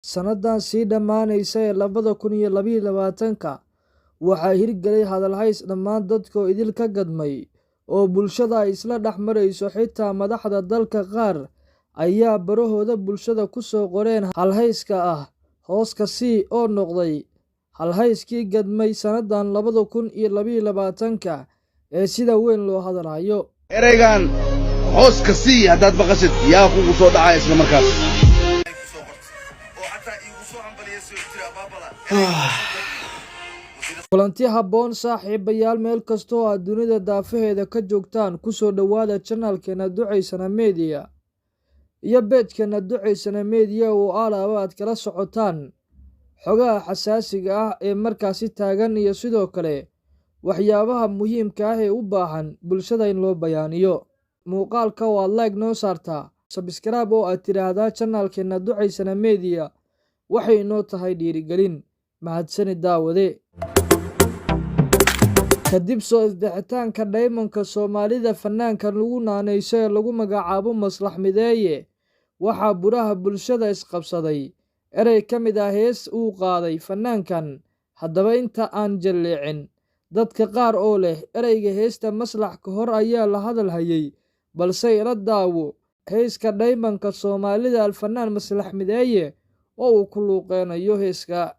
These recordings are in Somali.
Sannadan sii dhammaanaysa ee 2022 waxaa hirgelay hadal-hays dhammaan dadka idil ka gadmay oo bulshada ay isla dhex marayso. Xitaa madaxda dalka qaar ayaa barahooda bulshada ku soo qoreen halhayska ah hoos ka sii oo noqday halhayskii gadmay sannadan 2022 ee sida weyn loo hadalhayo. ereygan hoos ka sii haddaad maqashid yaa kugu soo dhacay isla markaas. kulanti habboon saaxiibayaal, meel kastoo aad dunida daafaheeda ka joogtaan, ku soo dhowaada channelkeena Ducaysana Media iyo page-keena Ducaysana Media oo alaaba aad kala socotaan xogaha xasaasiga ah ee markaasi taagan iyo sidoo kale waxyaabaha muhiimka ah ee u baahan bulshada in loo bayaaniyo. Muuqaalka oo aad like noo saartaa, subscribe oo aad tiraahdaa channelkeena Ducaysana Media waxay inoo tahay dhiirigelin. Mahadsanid daawade. kadib soo isdhexitaanka Diamond-ka Soomaalida, fanaankan lagu naanayso ee lagu magacaabo Maslax Mideeye, waxaa buraha bulshada isqabsaday erey ka mid ah hees uu qaaday fanaankan. Haddaba inta aan jalleecin, dadka qaar oo leh ereyga heesta Maslax ka hor ayaa la hadal hayay, balse ila daawo heeska Diamond-ka Soomaalida alfanaan Maslax Mideeye oo uu ku luuqeynayo heeska.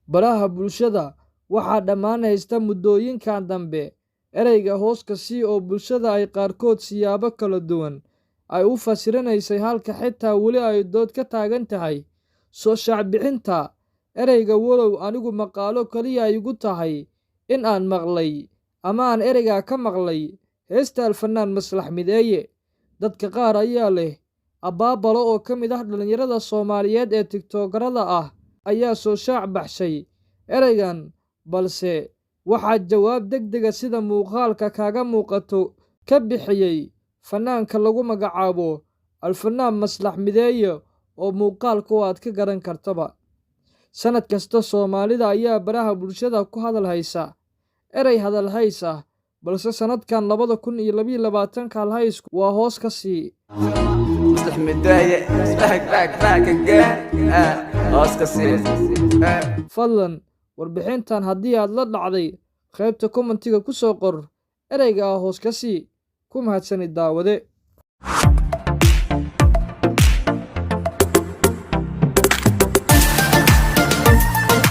baraha bulshada waxaa dhammaan haysta muddooyinkan dambe ereyga hoos ka sii oo bulshada ay qaarkood siyaabo kala duwan ay u fasiranaysay, halka xitaa weli ay dood ka taagan tahay soo shaacbixinta ereyga. walow anigu maqaalo kaliya ay igu tahay in aan maqlay ama aan ereyga ka maqlay heesta alfanaan Maslax Mideeye, dadka qaar ayaa leh abaabalo oo ka mid ah dhalinyarada Soomaaliyeed ee tiktokarada ah ayaa soo shaac baxshay ereygan, balse waxaa jawaab degdega sida muuqaalka kaaga muuqato ka bixiyay fanaanka lagu magacaabo alfanaan Maslax Mideeye oo muuqaalka oo aad ka garan kartaba. sanad kasta Soomaalida ayaa baraha bulshada ku hadal haysa erey hadal hays ah, balse sanadkan 2022 halhaysku waa hoos ka sii. fadlan warbixintan haddii aad la dhacday, qaybta commentiga ku soo qor ereyga ah hoos ka sii. ku mahadsanid daawade.